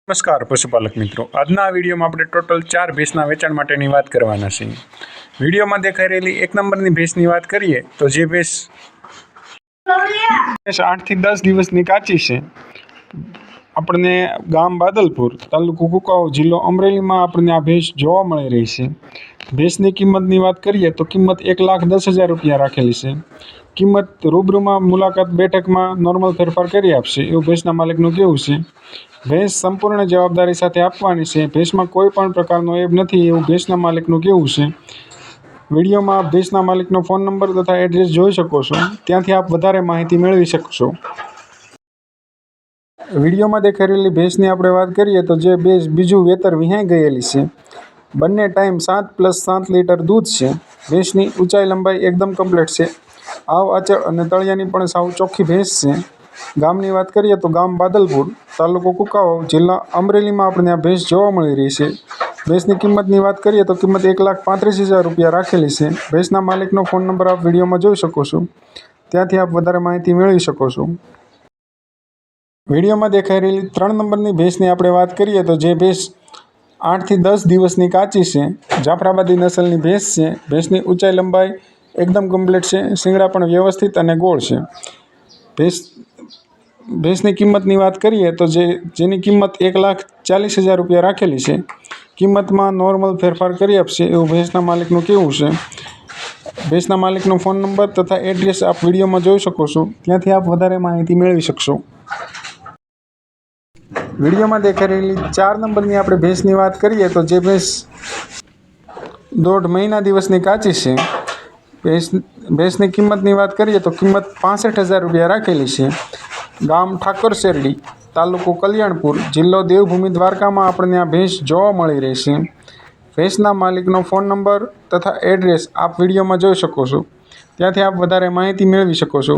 નમસ્કાર પશુપાલક મિત્રો, આજના આ વિડીયોમાં આપણે ટોટલ 4 ભેંસના વેચાણ માટેની વાત કરવાના છીએ। વિડીયોમાં દેખાઈ રહેલી 1 નંબરની ભેંસની વાત કરીએ તો જે ભેંસ 8 થી 10 દિવસની કાચી છે। આપણને ગામ બાદલપુર, તાલુકો કુકાઓ, જિલ્લો અમરેલીમાં આપણને આ ભેંસ જોવા મળી રહી છે। ભેંસની કિંમતની વાત કરીએ તો કિંમત 1,10,000 રૂપિયા રાખેલી છે। કિંમત રૂબરૂમાં મુલાકાત બેઠકમાં નોર્મલ ફેરફાર કરી આપશે એવું ભેંસના માલિકનું કહેવું છે। ભેંસ સંપૂર્ણ જવાબદારી સાથે આપવાની છે। ભેંસમાં કોઈ પણ પ્રકારનો એબ નથી એવું ભેંસના માલિકનું કહેવું છે। વિડીયોમાં આપ ભેંસના માલિકનો ફોન નંબર તથા એડ્રેસ જોઈ શકો છો, ત્યાંથી આપ વધારે માહિતી મેળવી શકશો। વિડીયોમાં દેખાઈ રહેલી ભેંસની આપણે વાત કરીએ તો જે ભેંસ બીજું વેતર વિહાઈ ગયેલી છે। બંને ટાઈમ 7+7 લીટર દૂધ છે। ભેંસની ઊંચાઈ લંબાઈ એકદમ કમ્પ્લીટ છે। આવ આચળ અને તળિયાની પણ સાવ ચોખ્ખી ભેંસ છે। ગામની વાત કરીએ તો ગામ બાદલપુર, તાલુકો કુકાઓ, જિલ્લા અમરેલીમાં આપણને આ ભેંસ જોવા મળી રહી છે। ભેંસની કિંમતની વાત કરીએ તો કિંમત 1,35,000 રૂપિયા રાખેલી છે। ભેંસના માલિકનો ફોન નંબર આપ વિડીયોમાં જોઈ શકો છો, ત્યાંથી આપ વધારે માહિતી મેળવી શકો છો। વિડીયોમાં દેખાઈ રહેલી 3 નંબરની ભેંસની આપણે વાત કરીએ તો જે ભેંસ 8 થી 10 દિવસની કાચી છે। જાફરાબાદી નસલની ભેંસ છે। ભેંસની ઊંચાઈ લંબાઈ એકદમ કમ્પ્લીટ છે। શિંગડા પણ વ્યવસ્થિત અને ગોળ છે। ભેંસની કિંમતની વાત કરીએ તો જેની કિંમત 1,40,000 રૂપિયા રાખેલી છે। કિંમતમાં નોર્મલ ફેરફાર કરી આપશે એવું ભેંસના માલિકનું કહેવું છે। ભેંસના માલિકનો ફોન નંબર તથા એડ્રેસ આપ વિડીયોમાં જોઈ શકો છો, ત્યાંથી આપ વધારે માહિતી મેળવી શકશો। વિડીયોમાં દેખાઈ રહેલી 4 નંબરની આપણે ભેંસની વાત કરીએ તો જે ભેંસ 1.5 મહિના દિવસની કાચી છે। ભેંસની કિંમતની વાત કરીએ તો કિંમત 65,000 રૂપિયા રાખેલી છે। ગામ ઠાકોર શેરડી, તાલુકો કલ્યાણપુર, જિલ્લો દેવભૂમિ દ્વારકામાં આપણને આ ભેંસ જોવા મળી રહી છે। ભેંસના માલિકનો ફોન નંબર તથા એડ્રેસ આપ વિડીયોમાં જોઈ શકો છો, ત્યાંથી આપ વધારે માહિતી મેળવી શકો છો।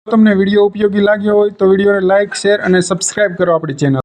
જો તમને વિડીયો ઉપયોગી લાગ્યો હોય તો વિડીયોને લાઇક, શેર અને સબસ્ક્રાઇબ કરો આપણી ચેનલ।